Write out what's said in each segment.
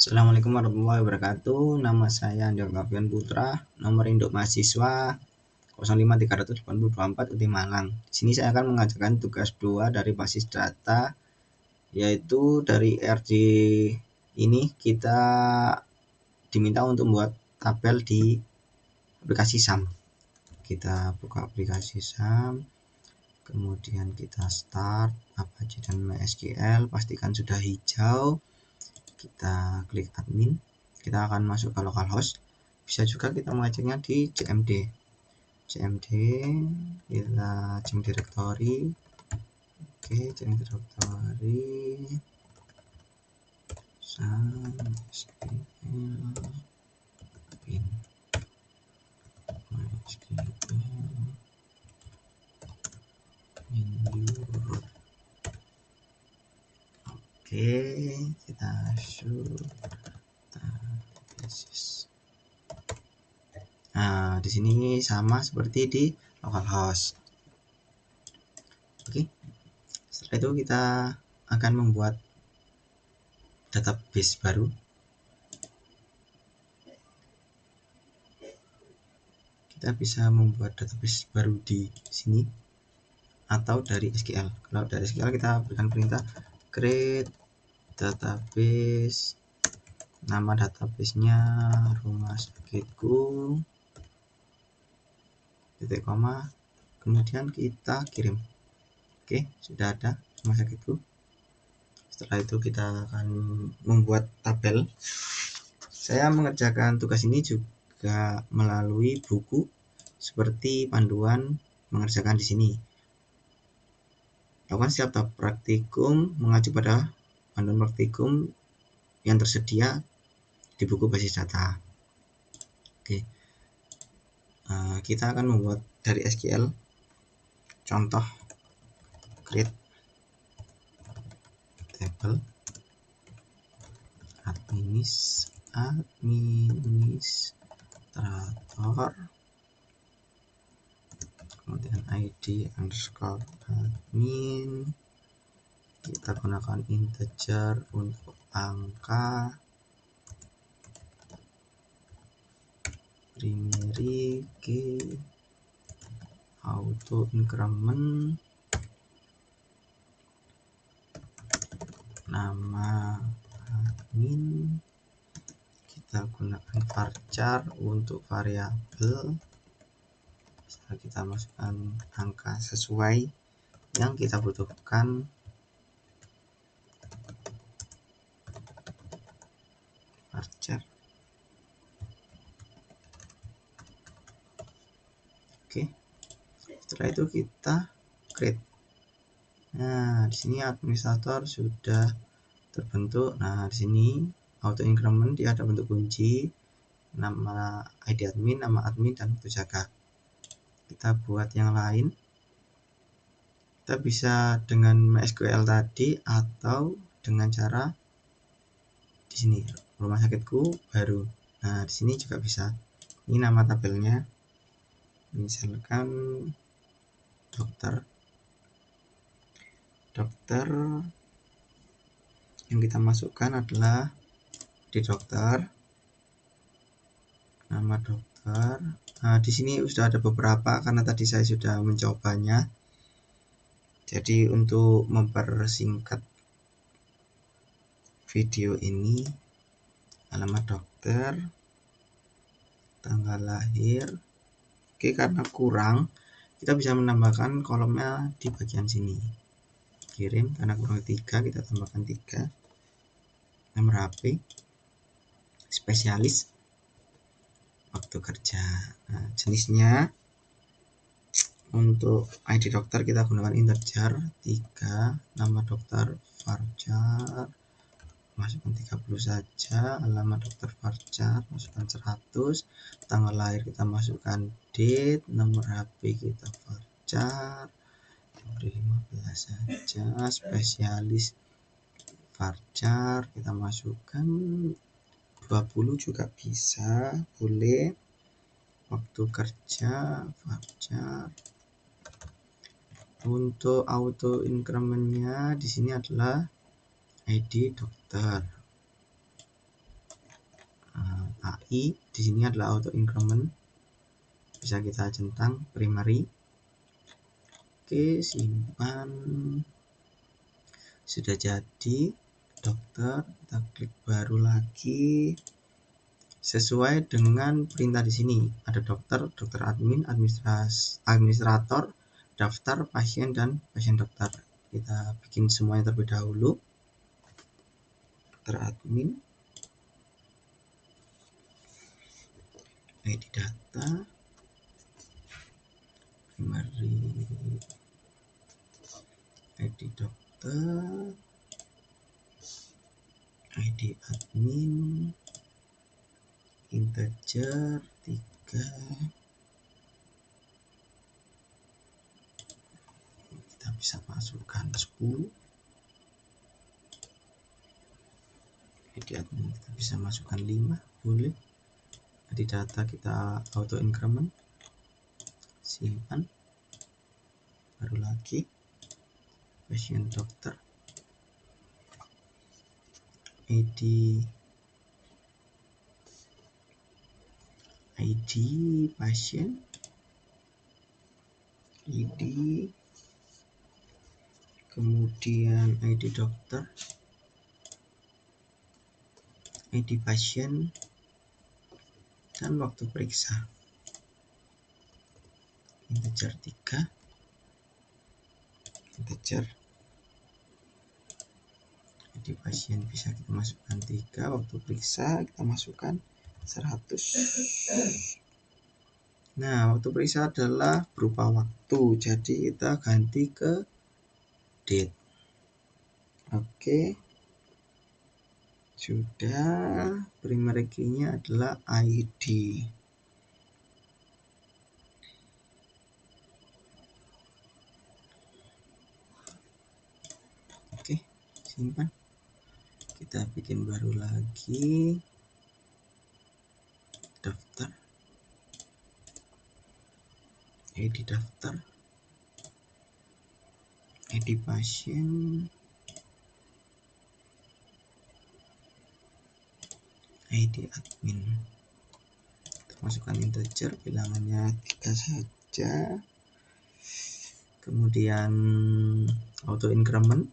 Assalamualaikum warahmatullahi wabarakatuh. Nama saya Andil Kavian Putra, nomor induk mahasiswa 05384 UT Malang. Di sini saya akan mengajarkan tugas 2 dari basis data, yaitu dari RJ ini kita diminta untuk membuat tabel di aplikasi SAM. Kita buka aplikasi SAM, kemudian kita start Apache dan MySQL, pastikan sudah hijau. Kita klik admin, kita akan masuk ke localhost. Bisa juga kita mengeceknya di cmd, kita cmd directory. Oke, cmd directory SAM bin Oke, kita Nah, di sini sama seperti di localhost. Oke. Setelah itu kita akan membuat database baru. Kita bisa membuat database baru di sini atau dari SQL. Kalau dari SQL kita berikan perintah create database, nama databasenya rumah sakitku, titik koma, kemudian kita kirim. Oke, sudah ada rumah sakitku. Setelah itu kita akan membuat tabel. Saya mengerjakan tugas ini juga melalui buku seperti panduan mengerjakan di sini. Lakukan setiap tahap praktikum mengacu pada panduan praktikum yang tersedia di buku basis data. Oke, kita akan membuat dari SQL. Contoh create table administrator, kemudian id underscore admin, kita gunakan integer untuk angka, primary key, auto increment, nama admin, kita gunakan varchar untuk variabel. Setelah kita masukkan angka sesuai yang kita butuhkan, varchar. Oke, setelah itu kita create. Nah, di sini administrator sudah terbentuk. Nah, di sini auto increment dia ada bentuk kunci, nama id admin, nama admin, dan waktu jaga. Kita buat yang lain. Kita bisa dengan MySQL tadi atau dengan cara di sini rumah sakitku baru. Nah, di sini juga bisa. Ini nama tabelnya. Misalkan dokter yang kita masukkan adalah di dokter, nama dokter. Nah, di sini sudah ada beberapa karena tadi saya sudah mencobanya. Jadi untuk mempersingkat video ini, alamat dokter, tanggal lahir. Oke, karena kurang, kita bisa menambahkan kolomnya di bagian sini. Kirim, karena kurang 3, kita tambahkan 3. Nomor HP, spesialis, waktu kerja. Nah, jenisnya untuk ID dokter kita gunakan integer 3, nama dokter varchar, masukkan 30 saja, alamat dokter varchar masukkan 100, tanggal lahir kita masukkan date, nomor HP kita varchar 15 saja, spesialis varchar kita masukkan 20 juga bisa, boleh. Waktu kerja varchar. Untuk auto incrementnya di sini adalah ID dokter. I di sini adalah auto increment, bisa kita centang primary. Oke, simpan. Sudah jadi dokter, kita klik baru lagi. Sesuai dengan perintah di sini, ada dokter, dokter admin, administrator, daftar, pasien, dan pasien dokter. Kita bikin semuanya terlebih dahulu. Dokter admin, ID data, primary, ID dokter, ID admin, integer 3, kita bisa masukkan 10. ID admin kita bisa masukkan 5, boleh. ID data kita auto increment, simpan, baru lagi pasien dokter, ID pasien, ID, kemudian ID dokter, ID pasien, dan waktu periksa. Integer 3, integer ID pasien bisa kita masukkan 3, waktu periksa kita masukkan 100. Nah, waktu periksa adalah berupa waktu, jadi kita ganti ke date. Oke, sudah. Primary key-nya adalah ID. Oke, simpan. Kita bikin baru lagi daftar, ID daftar, ID pasien, ID admin. Kita masukkan integer, bilangannya 3 saja. Kemudian auto increment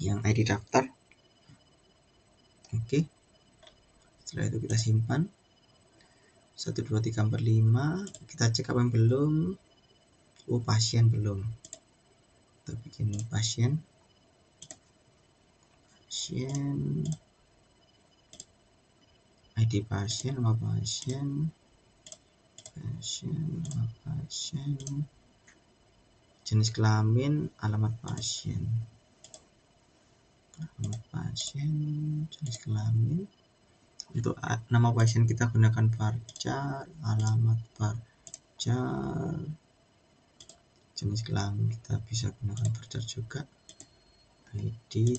yang ID daftar. Oke, setelah itu kita simpan. 1, 2, 3, 4, 5. Kita cek apa yang belum. Oh, pasien belum. Kita bikin pasien, ID pasien, nama pasien, jenis kelamin, alamat pasien, jenis kelamin. Untuk nama pasien kita gunakan varchar, alamat varchar, jenis kelamin kita bisa gunakan varchar juga. ID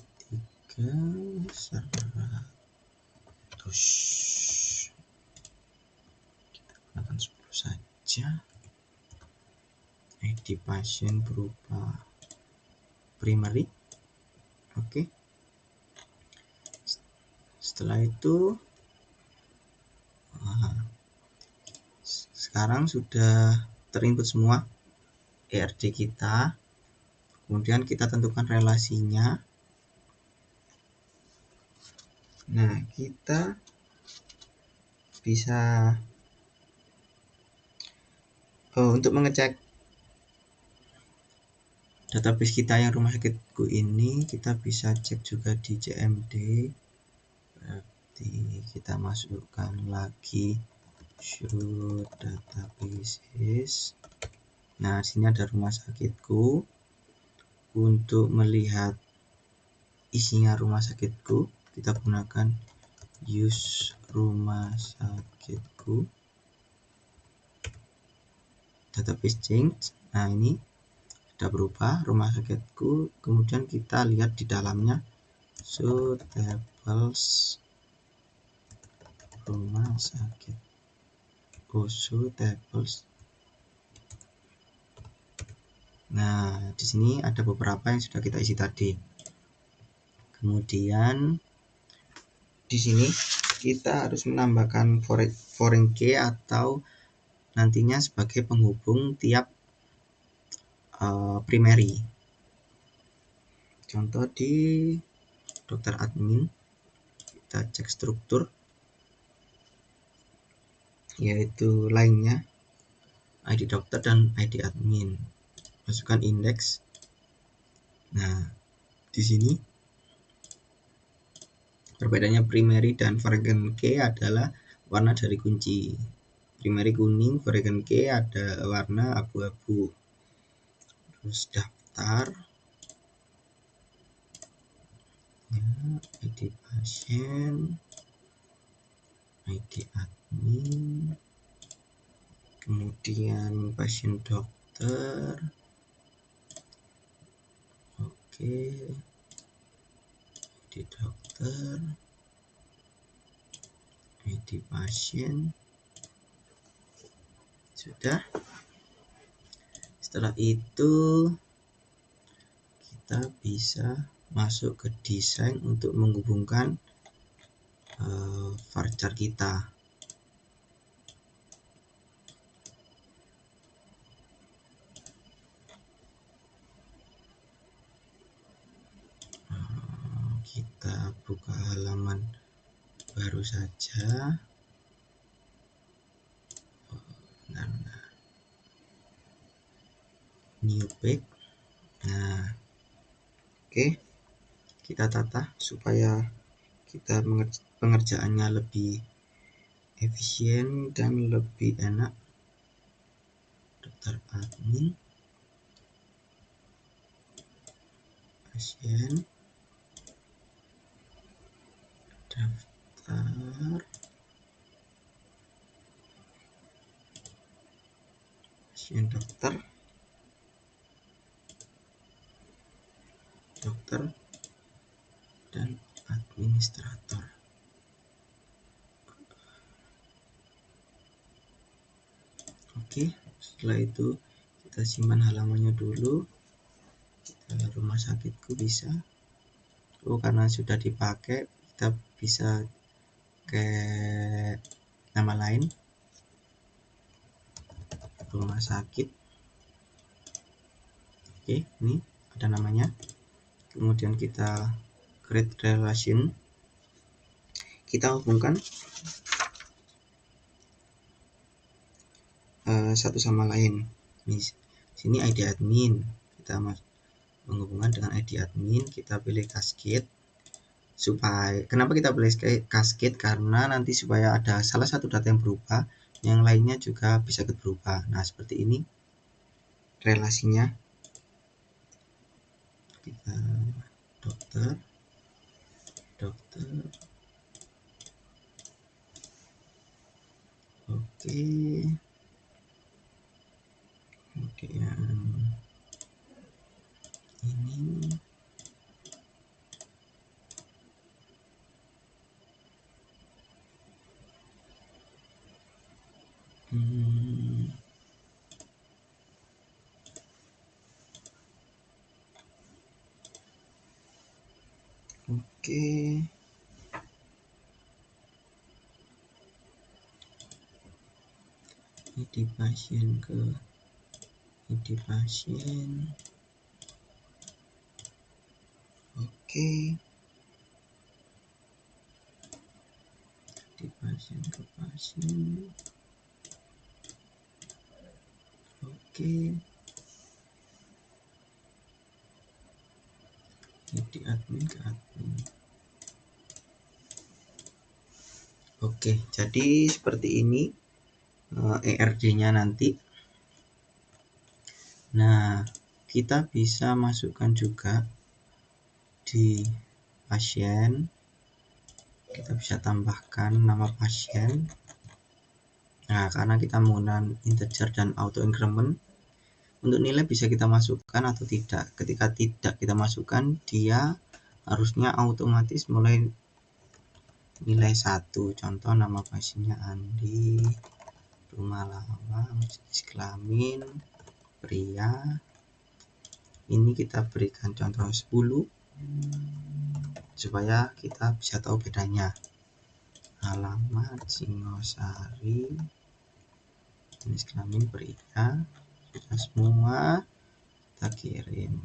3, 100. Kita gunakan 10 saja. ID pasien berupa primary. Oke. Setelah itu sekarang sudah terinput semua ERD kita. Kemudian kita tentukan relasinya. Nah, kita bisa untuk mengecek database kita yang rumah sakitku ini, kita bisa cek juga di CMD. Berarti kita masukkan lagi show databases. Nah, sini ada rumah sakitku. Untuk melihat isinya rumah sakitku, kita gunakan use rumah sakitku, database change. Nah, ini sudah berubah rumah sakitku. Kemudian kita lihat di dalamnya show tables rumah sakit, show tables. Nah, di sini ada beberapa yang sudah kita isi tadi. Kemudian di sini kita harus menambahkan foreign key atau nantinya sebagai penghubung tiap primary. Contoh di dokter admin, kita cek struktur, yaitu lainnya ID dokter dan ID admin. Masukkan indeks. Nah, di sini perbedaannya primary dan foreign key adalah warna dari kunci. Primary kuning, foreign key ada warna abu-abu. Terus daftar, ID pasien, ID admin, kemudian pasien dokter, oke, ID dokter, ID pasien, sudah. Setelah itu kita bisa masuk ke desain untuk menghubungkan varchar kita. Kita buka halaman baru saja. New page. Nah, oke, kita tata supaya kita pengerjaannya lebih efisien dan lebih enak. Dokter admin, pasien, daftar, pasien dokter, dan administrator. Oke, setelah itu kita simpan halamannya dulu. Kita rumah sakitku bisa. Karena sudah dipakai, kita bisa ke nama lain, rumah sakit. Oke, ini ada namanya. Kemudian kita create relation, kita hubungkan satu sama lain. Di sini ID admin, kita menghubungkan dengan ID admin, kita pilih cascade. Supaya kenapa kita pilih cascade? Karena nanti supaya ada salah satu data yang berubah, yang lainnya juga bisa berubah. Nah, seperti ini relasinya. Kita dokter, oke, kemudian ini oke. ID pasien ke ID pasien, oke. ID pasien ke pasien, oke. ID admin ke admin. Oke, jadi seperti ini ERD-nya nanti. Nah, kita bisa masukkan juga di pasien. Kita bisa tambahkan nama pasien. Nah, karena kita menggunakan integer dan auto increment, untuk nilai bisa kita masukkan atau tidak. Ketika tidak kita masukkan, dia harusnya otomatis mulai nilai 1. Contoh nama pasiennya Andi, rumah lawang, jenis kelamin pria. Ini kita berikan contoh 10 supaya kita bisa tahu bedanya. alamat Singosari, jenis kelamin pria, sudah semua kita kirim.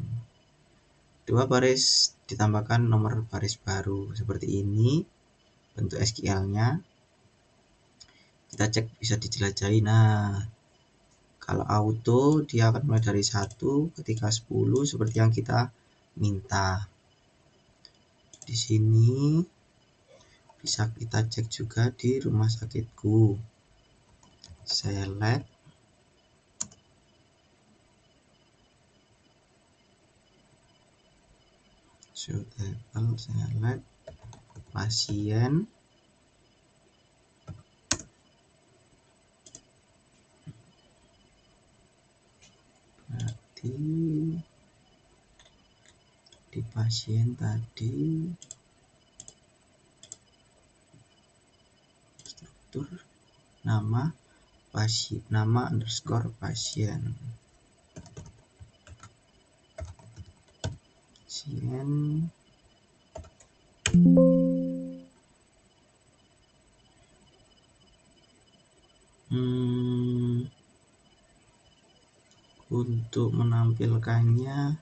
2 baris ditambahkan nomor baris baru seperti ini bentuk SQL nya, kita cek bisa dijelajahi. Nah, kalau auto dia akan mulai dari 1 ketika 10 seperti yang kita minta. Di sini bisa kita cek juga di rumah sakitku. Select suitable, select pasien, berarti di pasien tadi struktur nama pasien, nama underscore pasien, untuk menampilkannya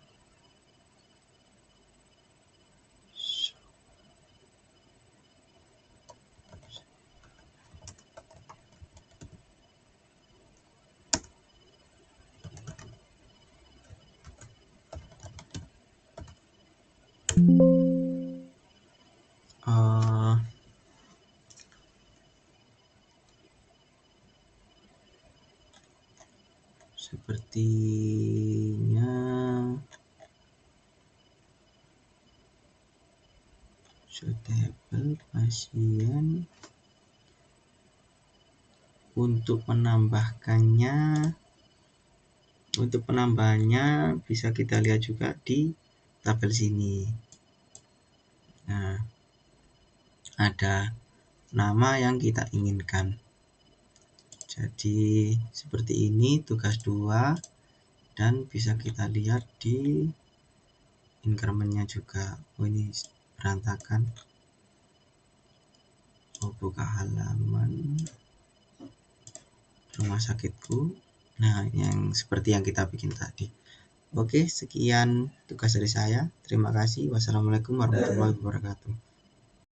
sepertinya suitable pasien. Untuk penambahannya bisa kita lihat juga di tabel sini. Nah, ada nama yang kita inginkan. Jadi seperti ini tugas 2 dan bisa kita lihat di increment-nya juga. Oh, ini berantakan. Oh, buka halaman rumah sakitku. Nah, yang seperti yang kita bikin tadi. Oke, sekian tugas dari saya. Terima kasih. Wassalamualaikum warahmatullahi wabarakatuh.